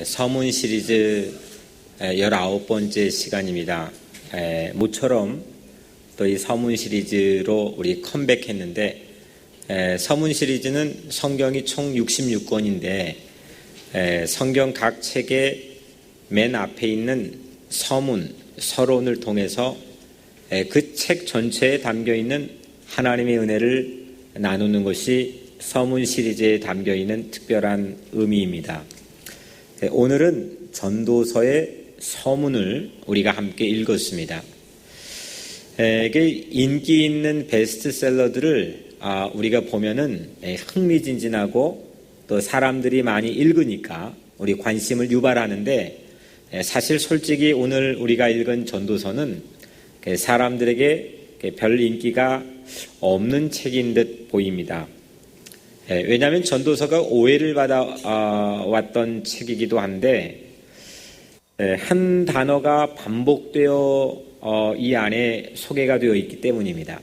서문 시리즈 19번째 시간입니다. 모처럼 또 이 서문 시리즈로 우리 컴백했는데, 서문 시리즈는 성경이 총 66권인데 성경 각 책의 맨 앞에 있는 서문, 서론을 통해서 그 책 전체에 담겨있는 하나님의 은혜를 나누는 것이 서문 시리즈에 담겨있는 특별한 의미입니다. 오늘은 전도서의 서문을 우리가 함께 읽었습니다. 이게 인기 있는 베스트셀러들을 우리가 보면은 흥미진진하고 또 사람들이 많이 읽으니까 우리 관심을 유발하는데, 사실 솔직히 오늘 우리가 읽은 전도서는 사람들에게 별 인기가 없는 책인 듯 보입니다. 왜냐하면 전도서가 오해를 받아왔던 책이기도 한데, 한 단어가 반복되어 이 안에 소개가 되어 있기 때문입니다.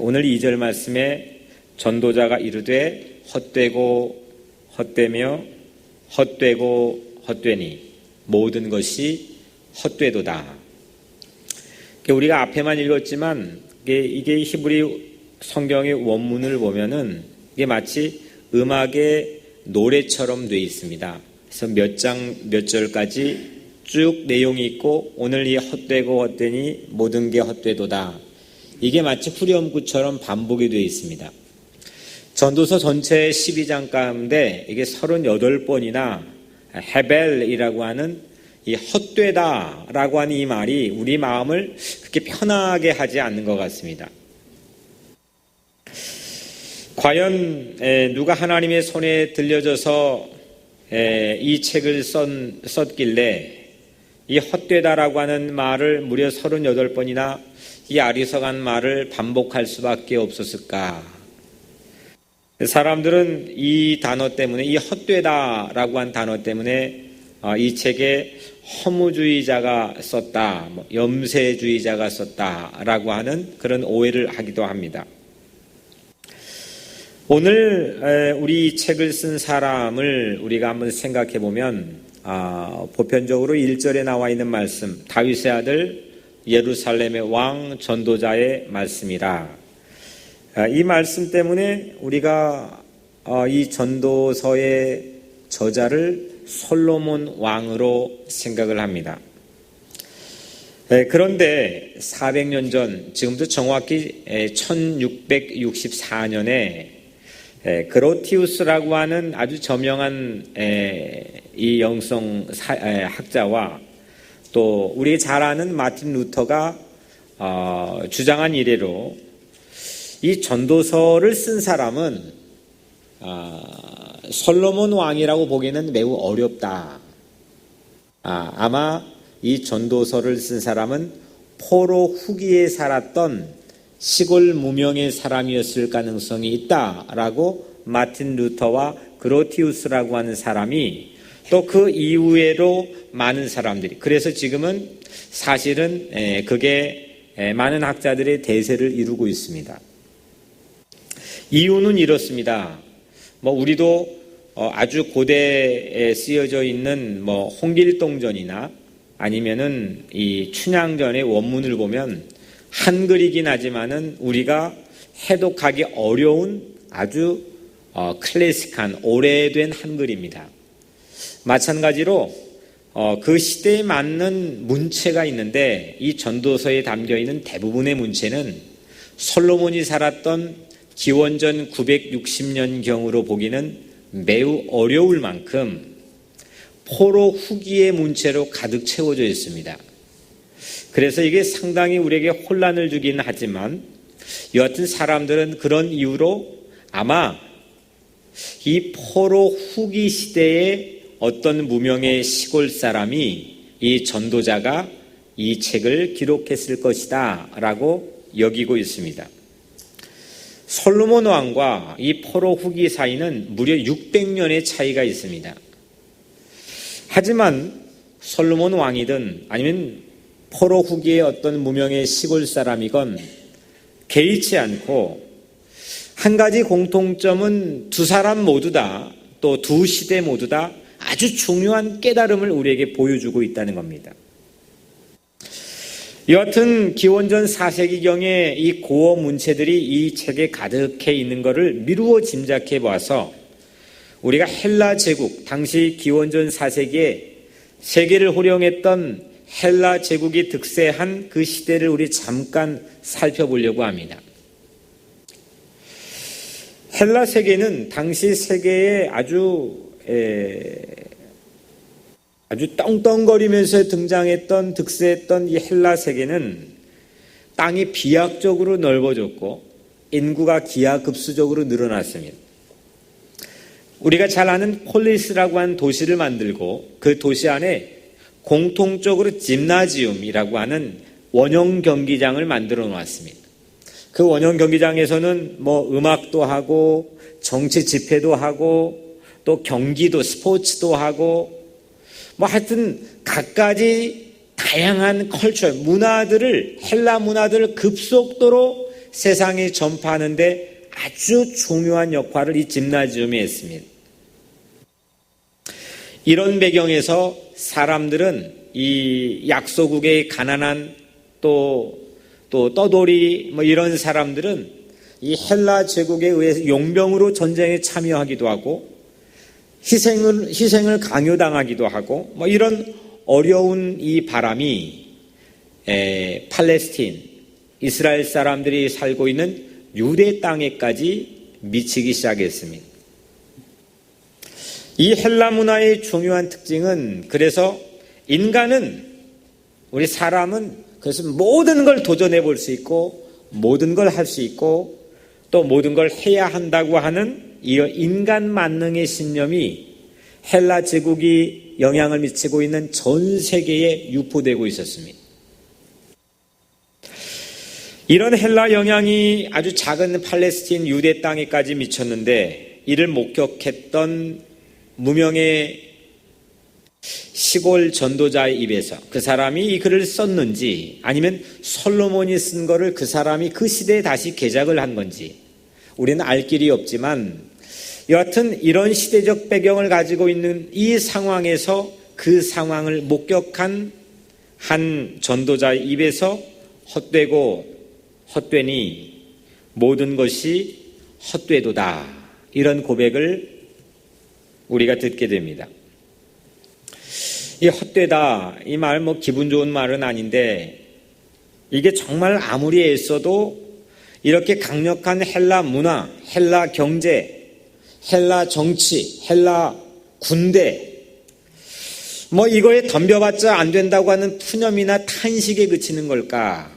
오늘 2절 말씀에 전도자가 이르되 헛되고 헛되며 헛되고 헛되니 모든 것이 헛되도다. 우리가 앞에만 읽었지만 이게 히브리 성경의 원문을 보면은 이게 마치 음악의 노래처럼 되어 있습니다. 그래서 몇 장 몇 절까지 쭉 내용이 있고, 오늘 이 헛되고 헛되니 모든 게 헛되도다, 이게 마치 후렴구처럼 반복이 되어 있습니다. 전도서 전체 12장 가운데 이게 38번이나 헤벨이라고 하는 이 헛되다라고 하는 이 말이 우리 마음을 그렇게 편하게 하지 않는 것 같습니다. 과연 누가 하나님의 손에 들려져서 이 책을 썼길래 이 헛되다라고 하는 말을 무려 38번이나 이 아리석한 말을 반복할 수밖에 없었을까? 사람들은 이 단어 때문에, 이 헛되다라고 한 단어 때문에 이 책에 허무주의자가 썼다, 염세주의자가 썼다라고 하는 그런 오해를 하기도 합니다. 오늘 우리 이 책을 쓴 사람을 우리가 한번 생각해 보면, 보편적으로 1절에 나와 있는 말씀, 다윗의 아들 예루살렘의 왕 전도자의 말씀이라. 이 말씀 때문에 우리가 이 전도서의 저자를 솔로몬 왕으로 생각을 합니다. 그런데 400년 전, 지금도 정확히 1664년에 그로티우스라고 하는 아주 저명한 이 영성 학자와 또 우리 잘 아는 마틴 루터가 주장한 이래로 이 전도서를 쓴 사람은 솔로몬 왕이라고 보기에는 매우 어렵다. 아마 이 전도서를 쓴 사람은 포로 후기에 살았던 시골 무명의 사람이었을 가능성이 있다라고 마틴 루터와 그로티우스라고 하는 사람이, 또 그 이후에로 많은 사람들이, 그래서 지금은 사실은 그게 많은 학자들의 대세를 이루고 있습니다. 이유는 이렇습니다. 우리도 아주 고대에 쓰여져 있는 홍길동전이나 아니면은 이 춘향전의 원문을 보면 한글이긴 하지만은 우리가 해독하기 어려운 아주 클래식한 오래된 한글입니다. 마찬가지로 그 시대에 맞는 문체가 있는데, 이 전도서에 담겨있는 대부분의 문체는 솔로몬이 살았던 기원전 960년경으로 보기는 매우 어려울 만큼 포로 후기의 문체로 가득 채워져 있습니다. 그래서 이게 상당히 우리에게 혼란을 주긴 하지만, 여하튼 사람들은 그런 이유로 아마 이 포로 후기 시대의 어떤 무명의 시골 사람이, 이 전도자가 이 책을 기록했을 것이다 라고 여기고 있습니다. 솔로몬 왕과 이 포로 후기 사이는 무려 600년의 차이가 있습니다. 하지만 솔로몬 왕이든 아니면 포로 후기의 어떤 무명의 시골 사람이건 개의치 않고, 한 가지 공통점은 두 사람 모두 다, 또 두 시대 모두 다 아주 중요한 깨달음을 우리에게 보여주고 있다는 겁니다. 여하튼 기원전 4세기경에 이 고어 문체들이 이 책에 가득해 있는 것을 미루어 짐작해 보아서 우리가 헬라 제국, 당시 기원전 4세기에 세계를 호령했던 헬라 제국이 득세한 그 시대를 우리 잠깐 살펴보려고 합니다. 헬라 세계는 당시 세계에 아주 떵떵거리면서 등장했던, 득세했던 이 헬라 세계는 땅이 비약적으로 넓어졌고 인구가 기하급수적으로 늘어났습니다. 우리가 잘 아는 폴리스라고 하는 도시를 만들고 그 도시 안에 공통적으로 짐나지움이라고 하는 원형 경기장을 만들어 놓았습니다. 그 원형 경기장에서는 음악도 하고 정치 집회도 하고 또 경기도 스포츠도 하고 하여튼 갖가지 다양한 컬처, 헬라 문화들을 급속도로 세상에 전파하는데 아주 중요한 역할을 이 짐나지움이 했습니다. 이런 배경에서 사람들은 이 약소국의 가난한 또 떠돌이 이런 사람들은 이 헬라 제국에 의해서 용병으로 전쟁에 참여하기도 하고 희생을 강요당하기도 하고 이런 어려운 이 바람이 팔레스틴, 이스라엘 사람들이 살고 있는 유대 땅에까지 미치기 시작했습니다. 이 헬라 문화의 중요한 특징은 그래서 우리 사람은 그래서 모든 걸 도전해 볼 수 있고 모든 걸 할 수 있고 또 모든 걸 해야 한다고 하는 이 인간 만능의 신념이 헬라 제국이 영향을 미치고 있는 전 세계에 유포되고 있었습니다. 이런 헬라 영향이 아주 작은 팔레스틴 유대 땅에까지 미쳤는데 이를 목격했던 무명의 시골 전도자의 입에서 그 사람이 이 글을 썼는지 아니면 솔로몬이 쓴 거를 그 사람이 그 시대에 다시 개작을 한 건지 우리는 알 길이 없지만 여하튼 이런 시대적 배경을 가지고 있는 이 상황에서 그 상황을 목격한 한 전도자의 입에서 헛되니 모든 것이 헛되도다 이런 고백을 우리가 듣게 됩니다. 이 헛되다 이 말 기분 좋은 말은 아닌데 이게 정말 아무리 애써도 이렇게 강력한 헬라 문화, 헬라 경제, 헬라 정치, 헬라 군대 이거에 덤벼봤자 안 된다고 하는 푸념이나 탄식에 그치는 걸까?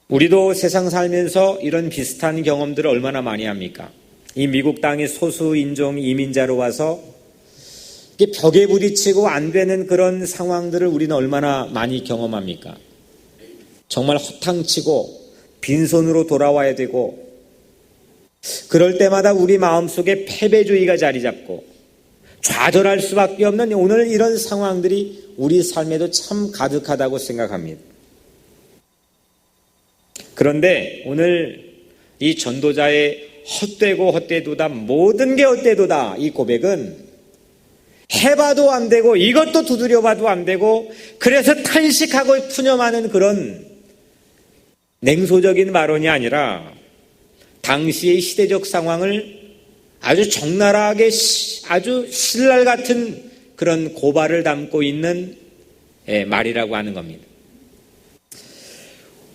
우리도 세상 살면서 이런 비슷한 경험들을 얼마나 많이 합니까? 이 미국 땅의 소수 인종 이민자로 와서 벽에 부딪히고 안 되는 그런 상황들을 우리는 얼마나 많이 경험합니까? 정말 허탕치고 빈손으로 돌아와야 되고 그럴 때마다 우리 마음속에 패배주의가 자리 잡고 좌절할 수밖에 없는 오늘 이런 상황들이 우리 삶에도 참 가득하다고 생각합니다. 그런데 오늘 이 전도자의 헛되고 헛되도다 모든 게 헛되도다 이 고백은 해봐도 안 되고 이것도 두드려봐도 안 되고 그래서 탄식하고 푸념하는 그런 냉소적인 발언이 아니라 당시의 시대적 상황을 아주 적나라하게 아주 신랄 같은 그런 고발을 담고 있는 말이라고 하는 겁니다.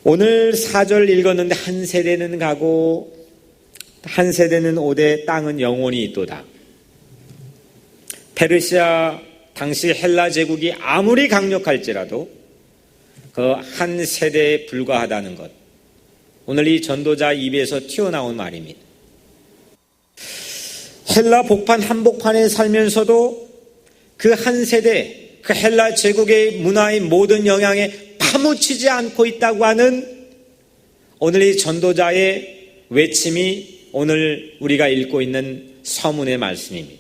오늘 4절 읽었는데 한 세대는 가고 한 세대는 오되 땅은 영원히 있도다. 페르시아 당시 헬라 제국이 아무리 강력할지라도 그 한 세대에 불과하다는 것. 오늘 이 전도자 입에서 튀어나온 말입니다. 헬라 복판 한복판에 살면서도 그 한 세대, 그 헬라 제국의 문화의 모든 영향에 파묻히지 않고 있다고 하는 오늘 이 전도자의 외침이 오늘 우리가 읽고 있는 서문의 말씀입니다.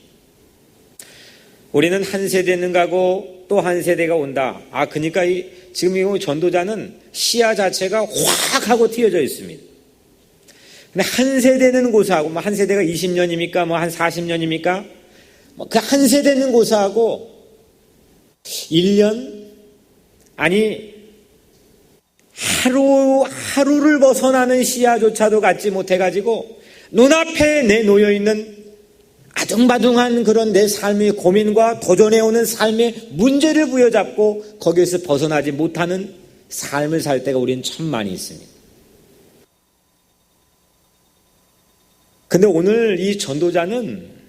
우리는 한 세대는 가고 또 한 세대가 온다. 그러니까 지금 이 전도자는 시야 자체가 확 하고 튀어져 있습니다. 근데 한 세대는 고사하고 한 세대가 20년입니까? 한 40년입니까? 그 한 세대는 고사하고 1년 아니 하루를 벗어나는 시야조차도 갖지 못해가지고 눈앞에 내놓여 있는 아둥바둥한 그런 내 삶의 고민과 도전해오는 삶의 문제를 부여잡고 거기에서 벗어나지 못하는 삶을 살 때가 우리는 참 많이 있습니다. 근데 오늘 이 전도자는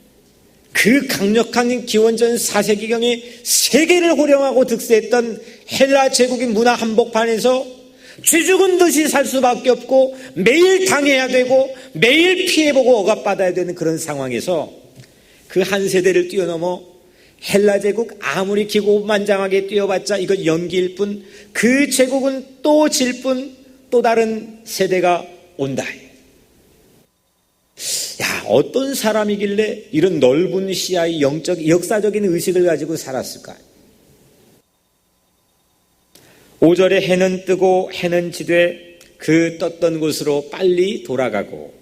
그 강력한 기원전 4세기경에 세계를 호령하고 득세했던 헬라 제국인 문화 한복판에서 쥐 죽은 듯이 살 수밖에 없고 매일 당해야 되고 매일 피해보고 억압받아야 되는 그런 상황에서 그 한 세대를 뛰어넘어 헬라 제국 아무리 기고만장하게 뛰어봤자 이건 연기일 뿐 그 제국은 또 질 뿐 또 다른 세대가 온다. 야, 어떤 사람이길래 이런 넓은 시야의 역사적인 의식을 가지고 살았을까? 5절에 해는 뜨고 해는 지되 그 떴던 곳으로 빨리 돌아가고,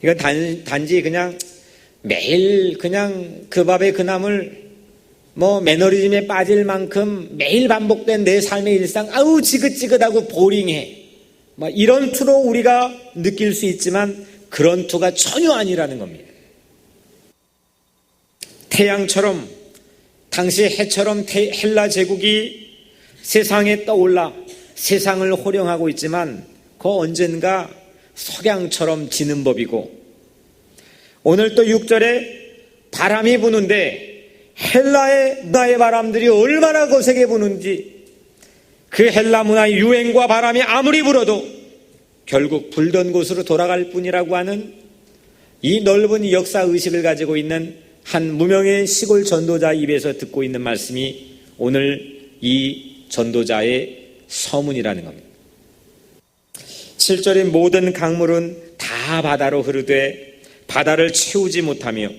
이건 단지 그냥 매일 그냥 그 밥에 그 남을 매너리즘에 빠질 만큼 매일 반복된 내 삶의 일상, 아우 지긋지긋하고 보링해, 이런 투로 우리가 느낄 수 있지만 그런 투가 전혀 아니라는 겁니다. 태양처럼, 당시 해처럼 헬라 제국이 세상에 떠올라 세상을 호령하고 있지만 그 언젠가 석양처럼 지는 법이고, 오늘 또 6절에 바람이 부는데 헬라의 문화의 바람들이 얼마나 거세게 부는지, 그 헬라 문화의 유행과 바람이 아무리 불어도 결국 불던 곳으로 돌아갈 뿐이라고 하는 이 넓은 역사의식을 가지고 있는 한 무명의 시골 전도자 입에서 듣고 있는 말씀이 오늘 이 전도자의 서문이라는 겁니다. 7절에 모든 강물은 다 바다로 흐르되 바다를 채우지 못하며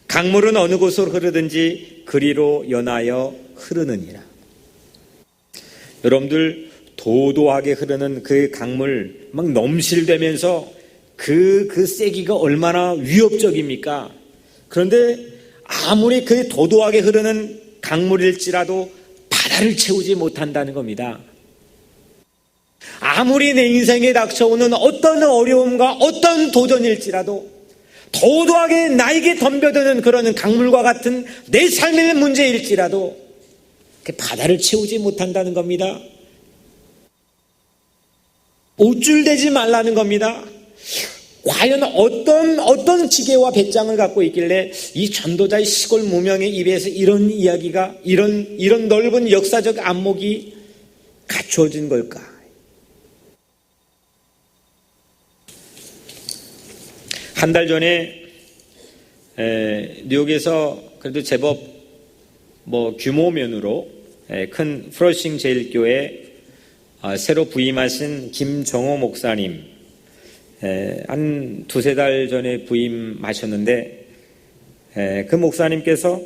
강물은 어느 곳으로 흐르든지 그리로 연하여 흐르느니라. 여러분들, 도도하게 흐르는 그 강물 막 넘실대면서 그 세기가 얼마나 위협적입니까? 그런데 아무리 그 도도하게 흐르는 강물일지라도 바다를 채우지 못한다는 겁니다. 아무리 내 인생에 닥쳐오는 어떤 어려움과 어떤 도전일지라도 도도하게 나에게 덤벼드는 그런 강물과 같은 내 삶의 문제일지라도 그 바다를 채우지 못한다는 겁니다. 우쭐대지 말라는 겁니다. 과연 어떤 지혜와 배짱을 갖고 있길래 이 전도자의 시골 무명의 입에서 이런 이야기가, 이런 넓은 역사적 안목이 갖추어진 걸까? 한 달 전에 뉴욕에서 그래도 제법 규모면으로 큰 프러싱 제일교회 새로 부임하신 김정호 목사님, 한 두세 달 전에 부임하셨는데, 그 목사님께서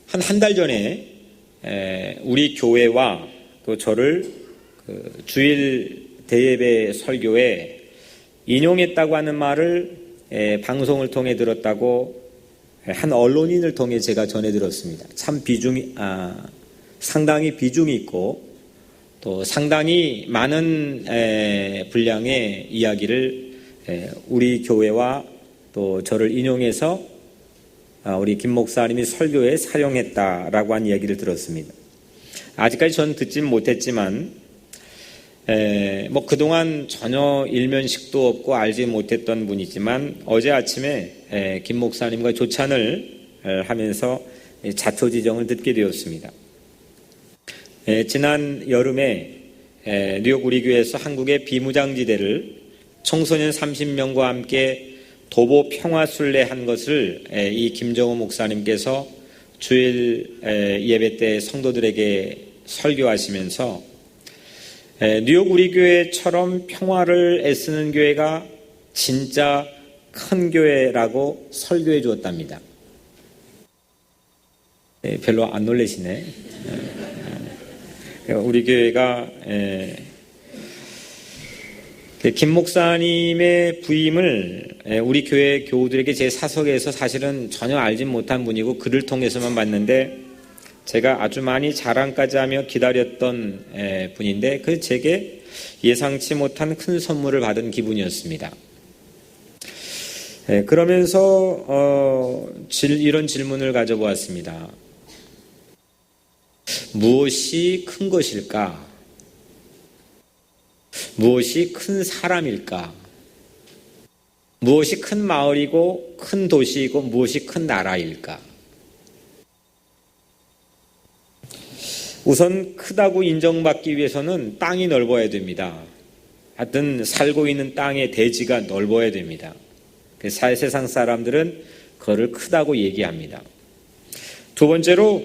한 달 전에 우리 교회와 또 저를 그 주일 대예배 설교에 인용했다고 하는 말을 방송을 통해 들었다고 한 언론인을 통해 제가 전해 들었습니다. 참 상당히 비중이 있고 또 상당히 많은 분량의 이야기를 우리 교회와 또 저를 인용해서 우리 김 목사님이 설교에 사용했다라고 한 이야기를 들었습니다. 아직까지 저는 듣진 못했지만 그동안 전혀 일면식도 없고 알지 못했던 분이지만 어제 아침에 김 목사님과 조찬을 하면서 자초지정을 듣게 되었습니다. 지난 여름에 뉴욕 우리 교회에서 한국의 비무장지대를 청소년 30명과 함께 도보 평화순례 한 것을 이 김정호 목사님께서 주일 예배 때 성도들에게 설교하시면서 뉴욕 우리 교회처럼 평화를 애쓰는 교회가 진짜 큰 교회라고 설교해 주었답니다. 별로 안 놀라시네. 우리 교회가 김 목사님의 부임을 우리 교회 교우들에게 제 사석에서 사실은 전혀 알지 못한 분이고 글을 통해서만 봤는데 제가 아주 많이 자랑까지 하며 기다렸던 분인데 그 제게 예상치 못한 큰 선물을 받은 기분이었습니다. 그러면서 이런 질문을 가져보았습니다. 무엇이 큰 것일까? 무엇이 큰 사람일까? 무엇이 큰 마을이고 큰 도시이고 무엇이 큰 나라일까? 우선 크다고 인정받기 위해서는 땅이 넓어야 됩니다. 하여튼 살고 있는 땅의 대지가 넓어야 됩니다. 세상 사람들은 그거를 크다고 얘기합니다. 두 번째로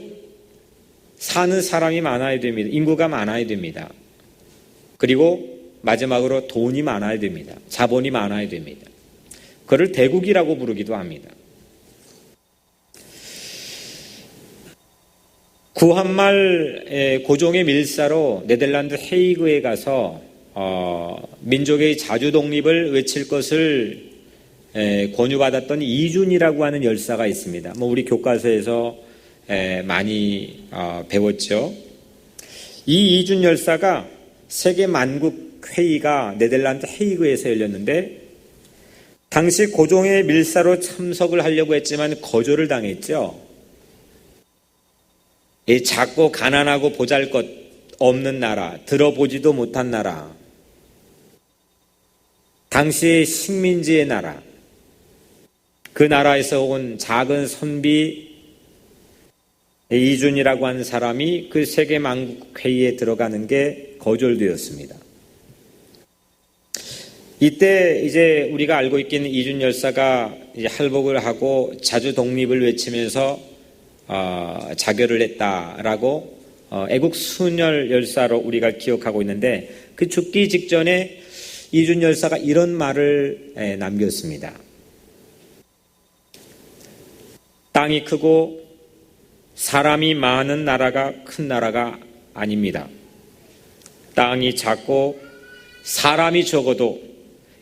사는 사람이 많아야 됩니다. 인구가 많아야 됩니다. 그리고 마지막으로 돈이 많아야 됩니다. 자본이 많아야 됩니다. 그걸 대국이라고 부르기도 합니다. 구한말 고종의 밀사로 네덜란드 헤이그에 가서 민족의 자주 독립을 외칠 것을 권유받았던 이준이라고 하는 열사가 있습니다. 우리 교과서에서 많이 배웠죠. 이 이준 열사가 세계 만국 회의가 네덜란드 헤이그에서 열렸는데 당시 고종의 밀사로 참석을 하려고 했지만 거절을 당했죠. 이 작고 가난하고 보잘것 없는 나라, 들어보지도 못한 나라, 당시의 식민지의 나라, 그 나라에서 온 작은 선비 이준이라고 하는 사람이 그 세계 만국 회의에 들어가는 게 거절되었습니다. 이때 이제 우리가 알고 있기는 이준 열사가 이제 할복을 하고 자주 독립을 외치면서 자결을 했다라고 애국 순혈 열사로 우리가 기억하고 있는데 그 죽기 직전에 이준 열사가 이런 말을 남겼습니다. 땅이 크고 사람이 많은 나라가 큰 나라가 아닙니다. 땅이 작고 사람이 적어도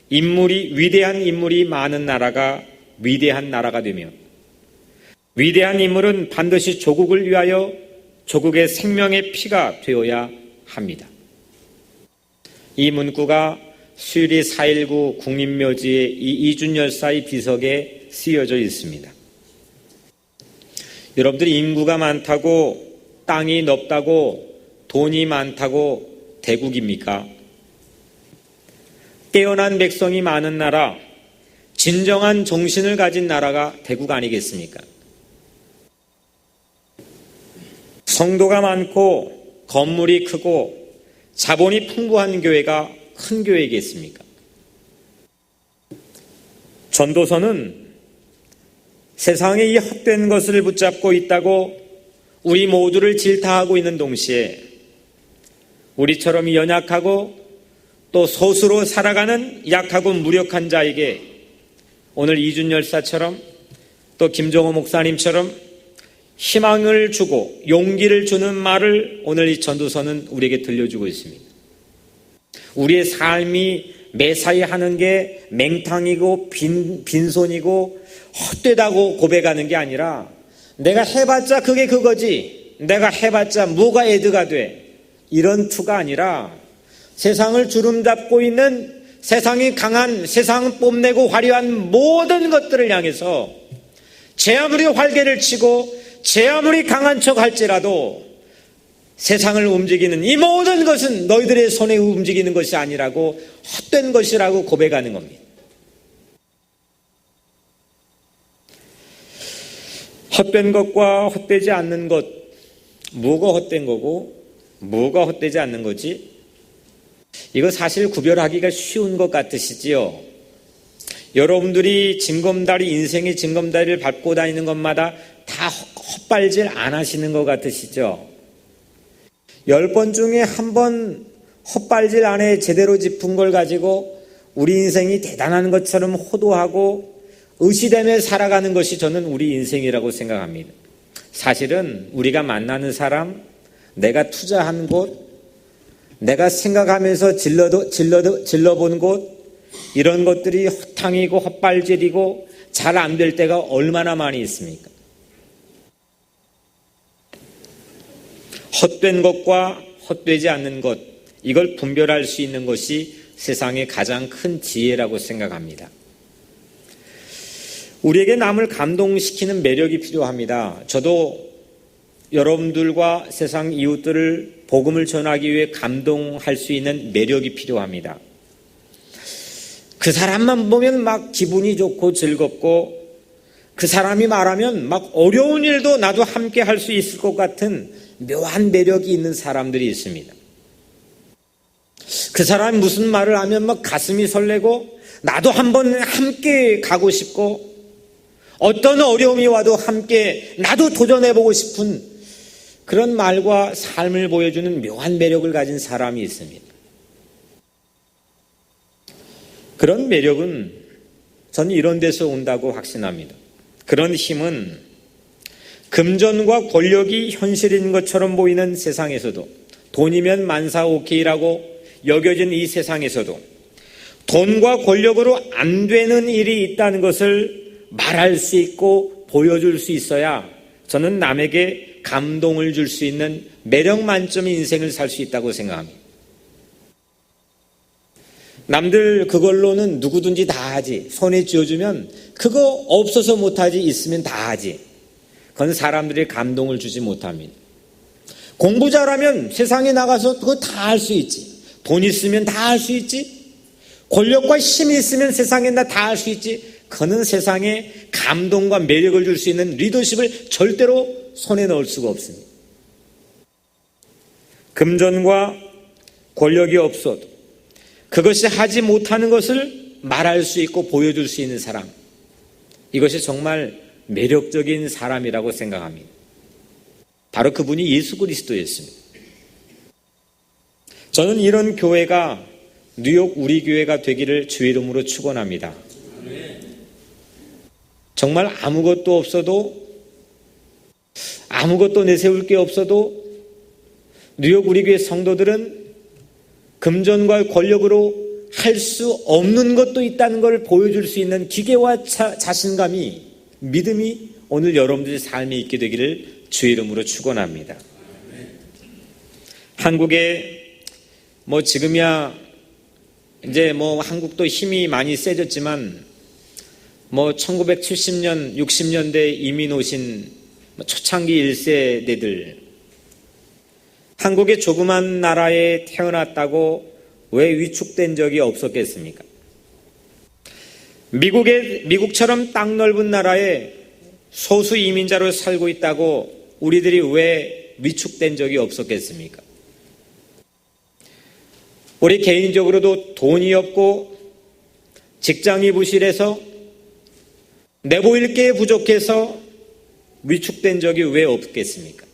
위대한 인물이 많은 나라가 위대한 나라가 되며 위대한 인물은 반드시 조국을 위하여 조국의 생명의 피가 되어야 합니다. 이 문구가 수유리 4.19 국립묘지에 이 이준 열사의 비석에 쓰여져 있습니다. 여러분들이 인구가 많다고 땅이 넓다고 돈이 많다고 대국입니까? 깨어난 백성이 많은 나라, 진정한 정신을 가진 나라가 대국 아니겠습니까? 성도가 많고 건물이 크고 자본이 풍부한 교회가 큰 교회이겠습니까? 전도서는 세상에 이 헛된 것을 붙잡고 있다고 우리 모두를 질타하고 있는 동시에 우리처럼 연약하고 또 소수로 살아가는 약하고 무력한 자에게 오늘 이준 열사처럼 또 김종호 목사님처럼 희망을 주고 용기를 주는 말을 오늘 이 전도서는 우리에게 들려주고 있습니다. 우리의 삶이 매사에 하는 게 맹탕이고 빈손이고 헛되다고 고백하는 게 아니라 내가 해봤자 그게 그거지, 내가 해봤자 뭐가 애드가 돼, 이런 투가 아니라 세상을 주름잡고 있는 세상이 강한, 세상을 뽐내고 화려한 모든 것들을 향해서 제 아무리 활개를 치고 제 아무리 강한 척 할지라도 세상을 움직이는 이 모든 것은 너희들의 손에 움직이는 것이 아니라고 헛된 것이라고 고백하는 겁니다. 헛된 것과 헛되지 않는 것, 뭐가 헛된 거고 뭐가 헛되지 않는 거지? 이거 사실 구별하기가 쉬운 것 같으시지요? 여러분들이 징검다리, 인생의 징검다리를 밟고 다니는 것마다 다 헛발질 안 하시는 것 같으시죠? 10번 중에 한 번 헛발질 안에 제대로 짚은 걸 가지고 우리 인생이 대단한 것처럼 호도하고 의시되며 살아가는 것이 저는 우리 인생이라고 생각합니다. 사실은 우리가 만나는 사람, 내가 투자한 곳, 내가 생각하면서 질러본 곳, 이런 것들이 허탕이고 헛발질이고 잘 안 될 때가 얼마나 많이 있습니까? 헛된 것과 헛되지 않는 것, 이걸 분별할 수 있는 것이 세상의 가장 큰 지혜라고 생각합니다. 우리에게 남을 감동시키는 매력이 필요합니다. 저도 여러분들과 세상 이웃들을 복음을 전하기 위해 감동할 수 있는 매력이 필요합니다. 그 사람만 보면 막 기분이 좋고 즐겁고, 그 사람이 말하면 막 어려운 일도 나도 함께 할 수 있을 것 같은 묘한 매력이 있는 사람들이 있습니다. 그 사람이 무슨 말을 하면 막 가슴이 설레고 나도 한번 함께 가고 싶고, 어떤 어려움이 와도 함께 나도 도전해보고 싶은 그런 말과 삶을 보여주는 묘한 매력을 가진 사람이 있습니다. 그런 매력은 저는 이런 데서 온다고 확신합니다. 그런 힘은 금전과 권력이 현실인 것처럼 보이는 세상에서도, 돈이면 만사오케이라고 여겨진 이 세상에서도 돈과 권력으로 안 되는 일이 있다는 것을 말할 수 있고 보여줄 수 있어야 저는 남에게 감동을 줄 수 있는 매력 만점의 인생을 살 수 있다고 생각합니다. 남들 그걸로는 누구든지 다 하지. 손에 쥐어주면 그거 없어서 못하지, 있으면 다 하지. 그건 사람들이 감동을 주지 못합니다. 공부 잘하면 세상에 나가서 그거 다 할 수 있지. 돈 있으면 다 할 수 있지. 권력과 힘이 있으면 세상에 다 할 수 있지. 그는 세상에 감동과 매력을 줄 수 있는 리더십을 절대로 손에 넣을 수가 없습니다. 금전과 권력이 없어도 그것이 하지 못하는 것을 말할 수 있고 보여줄 수 있는 사람, 이것이 정말 매력적인 사람이라고 생각합니다. 바로 그분이 예수 그리스도였습니다. 저는 이런 교회가 뉴욕 우리 교회가 되기를 주의 이름으로 축원합니다. 정말 아무것도 없어도, 아무것도 내세울 게 없어도 뉴욕 우리 교회 성도들은 금전과 권력으로 할 수 없는 것도 있다는 것을 보여줄 수 있는 기계와 자신감이, 믿음이 오늘 여러분들의 삶에 있게 되기를 주의 이름으로 축원합니다. 한국에 지금이야 이제 한국도 힘이 많이 세졌지만 1970년, 60년대 이민 오신 초창기 1세대들, 한국의 조그만 나라에 태어났다고 왜 위축된 적이 없었겠습니까? 미국처럼 땅 넓은 나라에 소수 이민자로 살고 있다고 우리들이 왜 위축된 적이 없었겠습니까? 우리 개인적으로도 돈이 없고 직장이 부실해서 내보일 게 부족해서 위축된 적이 왜 없겠습니까?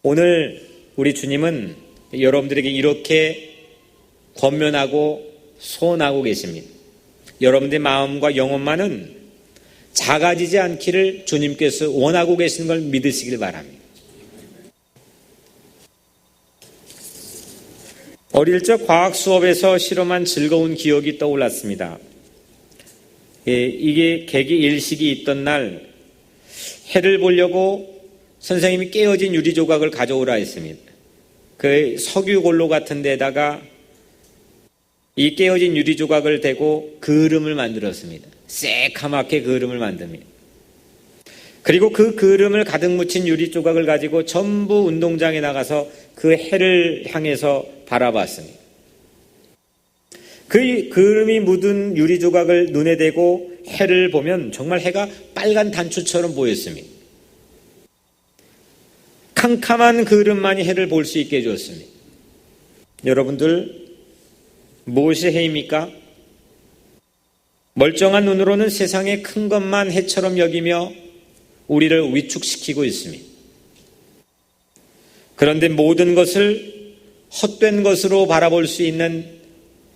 오늘 우리 주님은 여러분들에게 이렇게 권면하고 소원하고 계십니다. 여러분들의 마음과 영혼만은 작아지지 않기를 주님께서 원하고 계시는 걸 믿으시길 바랍니다. 어릴 적 과학 수업에서 실험한 즐거운 기억이 떠올랐습니다. 이게 개기 일식이 있던 날 해를 보려고 선생님이 깨어진 유리 조각을 가져오라 했습니다. 그 석유골로 같은 데다가 이 깨어진 유리 조각을 대고 그을음을 만들었습니다. 새카맣게 그을음을 만듭니다. 그리고 그 그을음을 가득 묻힌 유리 조각을 가지고 전부 운동장에 나가서 그 해를 향해서 바라봤습니다. 그 그을음이 묻은 유리 조각을 눈에 대고 해를 보면 정말 해가 빨간 단추처럼 보였습니다. 캄캄한 그을음만이 해를 볼 수 있게 해줬습니다. 여러분들, 무엇이 해입니까? 멀쩡한 눈으로는 세상의 큰 것만 해처럼 여기며 우리를 위축시키고 있습니다. 그런데 모든 것을 헛된 것으로 바라볼 수 있는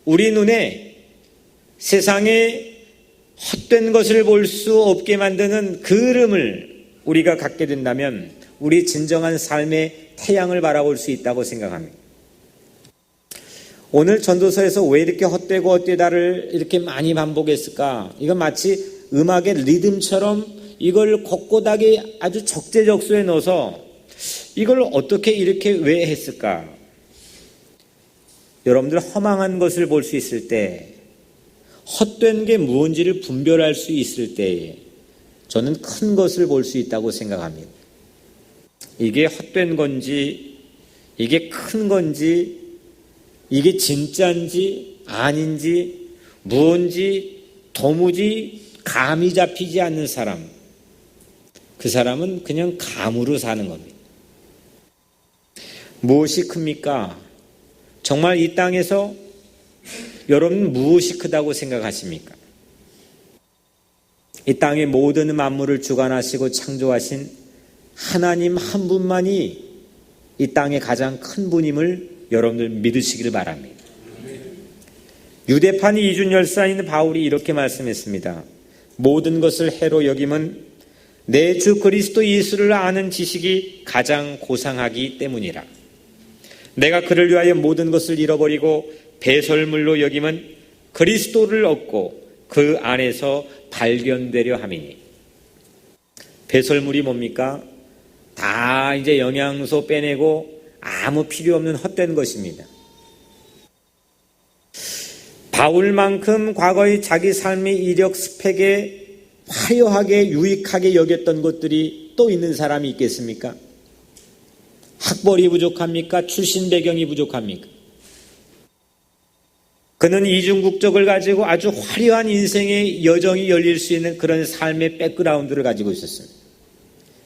우리 눈에 세상에 헛된 것을 볼 수 없게 만드는 그을음을 우리가 갖게 된다면 우리 진정한 삶의 태양을 바라볼 수 있다고 생각합니다. 오늘 전도서에서 왜 이렇게 헛되고 헛되다를 이렇게 많이 반복했을까? 이건 마치 음악의 리듬처럼 이걸 곳곳하게 아주 적재적소에 넣어서 이걸 어떻게 이렇게 왜 했을까? 여러분들 허망한 것을 볼 수 있을 때, 헛된 게 무엇인지를 분별할 수 있을 때에 저는 큰 것을 볼 수 있다고 생각합니다. 이게 헛된 건지, 이게 큰 건지, 이게 진짜인지 아닌지 무언지 도무지 감이 잡히지 않는 사람, 그 사람은 그냥 감으로 사는 겁니다. 무엇이 큽니까? 정말 이 땅에서 여러분 무엇이 크다고 생각하십니까? 이 땅의 모든 만물을 주관하시고 창조하신 하나님 한 분만이 이 땅의 가장 큰 분임을 여러분들 믿으시기를 바랍니다. 유대판 이준 열사인 바울이 이렇게 말씀했습니다. 모든 것을 해로 여김은 내 주 그리스도 예수를 아는 지식이 가장 고상하기 때문이라. 내가 그를 위하여 모든 것을 잃어버리고 배설물로 여김은 그리스도를 얻고 그 안에서 발견되려 함이니. 배설물이 뭡니까? 다 이제 영양소 빼내고 아무 필요 없는 헛된 것입니다. 바울만큼 과거의 자기 삶의 이력 스펙에 화려하게 유익하게 여겼던 것들이 또 있는 사람이 있겠습니까? 학벌이 부족합니까? 출신 배경이 부족합니까? 그는 이중국적을 가지고 아주 화려한 인생의 여정이 열릴 수 있는 그런 삶의 백그라운드를 가지고 있었습니다.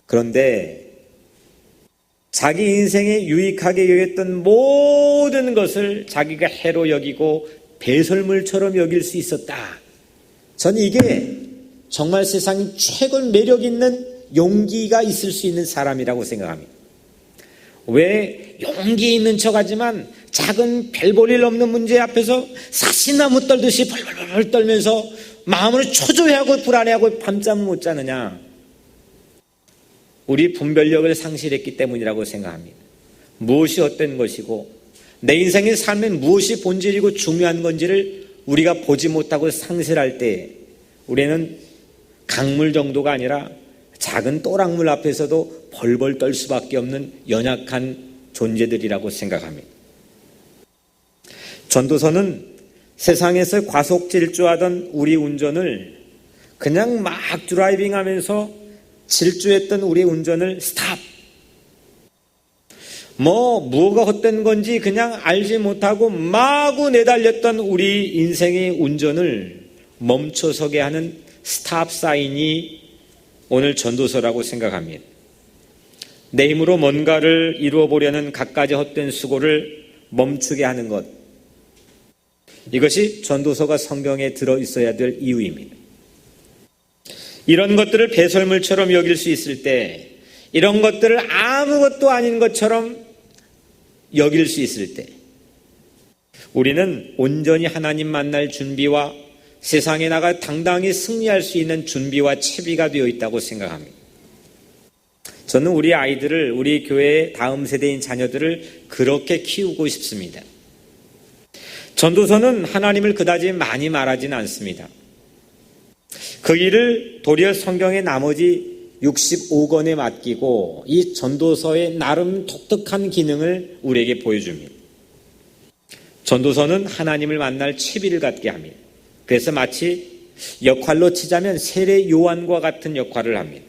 그런데 자기 인생에 유익하게 여겼던 모든 것을 자기가 해로 여기고 배설물처럼 여길 수 있었다. 저는 이게 정말 세상에 최고의 매력 있는 용기가 있을 수 있는 사람이라고 생각합니다. 왜 용기 있는 척하지만 작은 별 볼 일 없는 문제 앞에서 사시나무 떨듯이 벌벌벌 떨면서 마음을 초조해하고 불안해하고 밤잠을 못 자느냐? 우리 분별력을 상실했기 때문이라고 생각합니다. 무엇이 헛된 것이고 내 인생의 삶에 무엇이 본질이고 중요한 건지를 우리가 보지 못하고 상실할 때 우리는 강물 정도가 아니라 작은 또랑물 앞에서도 벌벌 떨 수밖에 없는 연약한 존재들이라고 생각합니다. 전도서는 세상에서 과속 질주하던 우리 운전을 그냥 막 드라이빙하면서 질주했던 우리 운전을 스탑! 뭐가 헛된 건지 그냥 알지 못하고 마구 내달렸던 우리 인생의 운전을 멈춰서게 하는 스탑 사인이 오늘 전도서라고 생각합니다. 내 힘으로 뭔가를 이루어 보려는 갖가지 헛된 수고를 멈추게 하는 것, 이것이 전도서가 성경에 들어있어야 될 이유입니다. 이런 것들을 배설물처럼 여길 수 있을 때, 이런 것들을 아무것도 아닌 것처럼 여길 수 있을 때 우리는 온전히 하나님 만날 준비와 세상에 나가 당당히 승리할 수 있는 준비와 채비가 되어 있다고 생각합니다. 저는 우리 아이들을, 우리 교회의 다음 세대인 자녀들을 그렇게 키우고 싶습니다. 전도서는 하나님을 그다지 많이 말하지는 않습니다. 그 일을 도리어 성경의 나머지 65권에 맡기고 이 전도서의 나름 독특한 기능을 우리에게 보여줍니다. 전도서는 하나님을 만날 채비를 갖게 합니다. 그래서 마치 역할로 치자면 세례 요한과 같은 역할을 합니다.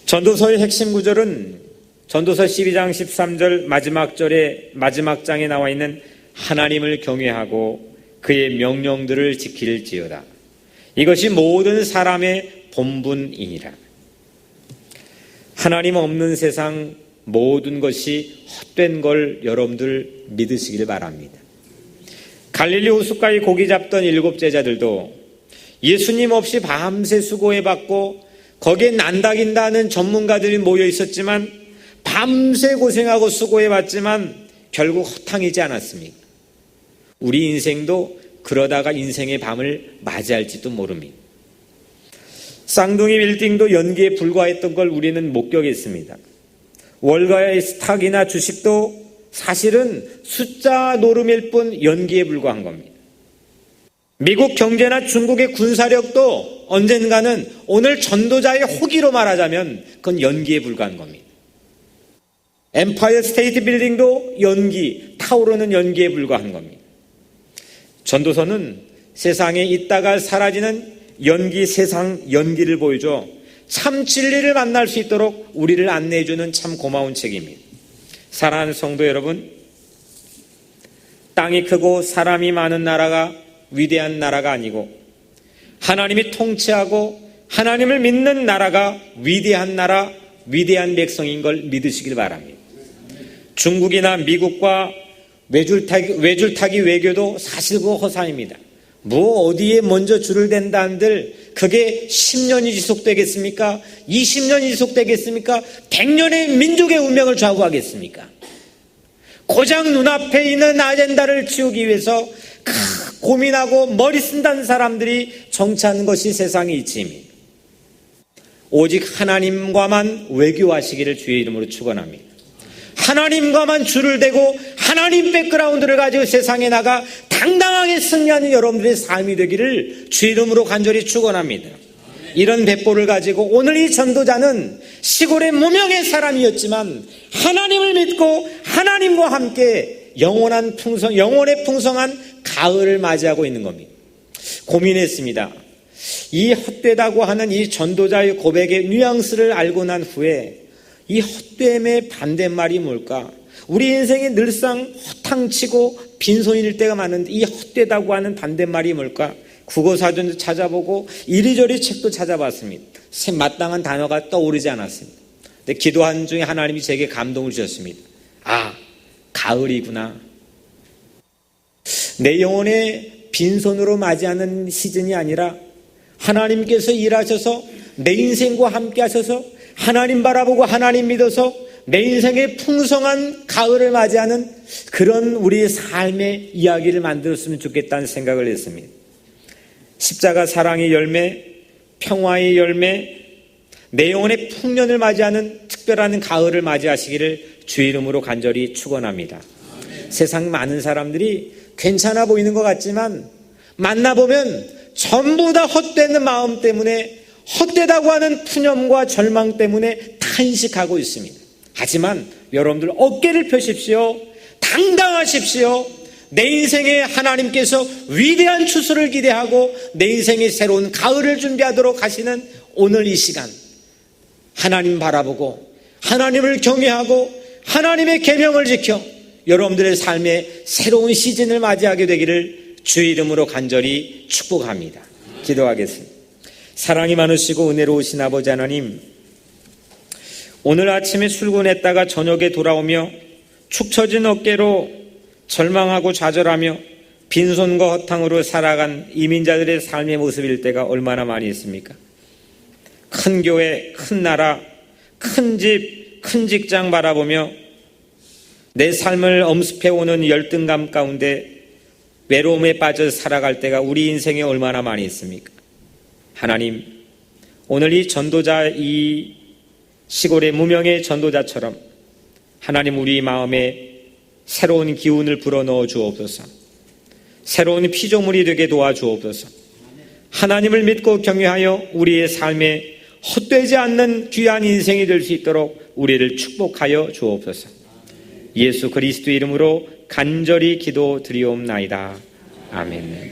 전도서의 핵심 구절은 전도서 12장 13절 마지막 장에 나와 있는 하나님을 경외하고 그의 명령들을 지킬지어다. 이것이 모든 사람의 본분이니라. 하나님 없는 세상 모든 것이 헛된 걸 여러분들 믿으시길 바랍니다. 갈릴리 호숫가에 고기 잡던 7 제자들도 예수님 없이 밤새 수고해봤고 거기에 난다긴다는 전문가들이 모여 있었지만 밤새 고생하고 수고해봤지만 결국 허탕이지 않았습니까? 우리 인생도 그러다가 인생의 밤을 맞이할지도 모릅니다. 쌍둥이 빌딩도 연기에 불과했던 걸 우리는 목격했습니다. 월가의 스탁이나 주식도 사실은 숫자 노름일 뿐 연기에 불과한 겁니다. 미국 경제나 중국의 군사력도 언젠가는 오늘 전도자의 호기로 말하자면 그건 연기에 불과한 겁니다. 엠파이어 스테이트 빌딩도 연기, 타오르는 연기에 불과한 겁니다. 전도서는 세상에 있다가 사라지는 연기, 세상 연기를 보여줘 참 진리를 만날 수 있도록 우리를 안내해주는 참 고마운 책입니다. 사랑하는 성도 여러분, 땅이 크고 사람이 많은 나라가 위대한 나라가 아니고 하나님이 통치하고 하나님을 믿는 나라가 위대한 나라, 위대한 백성인 걸 믿으시길 바랍니다. 중국이나 미국과 외줄타기 외교도 사실 그거 허상입니다. 뭐 어디에 먼저 줄을 댄다 한들 그게 10년이 지속되겠습니까? 20년이 지속되겠습니까? 100년의 민족의 운명을 좌우하겠습니까? 고작 눈앞에 있는 아젠다를 치우기 위해서 고민하고 머리 쓴다는 사람들이 정치하는 것이 세상의 이치입니다. 오직 하나님과만 외교하시기를 주의 이름으로 축원합니다. 하나님과만 줄을 대고 하나님 백그라운드를 가지고 세상에 나가 당당하게 승리하는 여러분들의 삶이 되기를 주의 이름으로 간절히 축원합니다. 이런 배포를 가지고 오늘 이 전도자는 시골의 무명의 사람이었지만 하나님을 믿고 하나님과 함께 영원의 풍성한 가을을 맞이하고 있는 겁니다. 고민했습니다. 이 헛되다고 하는 이 전도자의 고백의 뉘앙스를 알고 난 후에 이 헛됨의 반대말이 뭘까? 우리 인생에 늘상 허탕치고 빈손일 때가 많은데 이 헛되다고 하는 반대말이 뭘까? 국어사전도 찾아보고 이리저리 책도 찾아봤습니다. 마땅한 단어가 떠오르지 않았습니다. 근데 기도한 중에 하나님이 제게 감동을 주셨습니다. 아, 가을이구나. 내 영혼에 빈손으로 맞이하는 시즌이 아니라 하나님께서 일하셔서 내 인생과 함께 하셔서 하나님 바라보고 하나님 믿어서 내 인생의 풍성한 가을을 맞이하는 그런 우리의 삶의 이야기를 만들었으면 좋겠다는 생각을 했습니다. 십자가 사랑의 열매, 평화의 열매, 내 영혼의 풍년을 맞이하는 특별한 가을을 맞이하시기를 주의 이름으로 간절히 축원합니다. 세상 많은 사람들이 괜찮아 보이는 것 같지만 만나보면 전부 다 헛되는 마음 때문에 헛되다고 하는 푸념과 절망 때문에 탄식하고 있습니다. 하지만 여러분들 어깨를 펴십시오. 당당하십시오. 내 인생에 하나님께서 위대한 추수를 기대하고 내 인생의 새로운 가을을 준비하도록 하시는 오늘 이 시간, 하나님 바라보고 하나님을 경외하고 하나님의 계명을 지켜 여러분들의 삶의 새로운 시즌을 맞이하게 되기를 주의 이름으로 간절히 축복합니다. 기도하겠습니다. 사랑이 많으시고 은혜로우신 아버지 하나님, 오늘 아침에 출근했다가 저녁에 돌아오며 축 처진 어깨로 절망하고 좌절하며 빈손과 허탕으로 살아간 이민자들의 삶의 모습일 때가 얼마나 많이 있습니까? 큰 교회, 큰 나라, 큰 집, 큰 직장 바라보며 내 삶을 엄습해오는 열등감 가운데 외로움에 빠져 살아갈 때가 우리 인생에 얼마나 많이 있습니까? 하나님, 오늘 이 전도자, 이 시골의 무명의 전도자처럼 하나님 우리 마음에 새로운 기운을 불어넣어 주옵소서. 새로운 피조물이 되게 도와주옵소서. 하나님을 믿고 경외하여 우리의 삶에 헛되지 않는 귀한 인생이 될 수 있도록 우리를 축복하여 주옵소서. 예수 그리스도 이름으로 간절히 기도드리옵나이다. 아멘.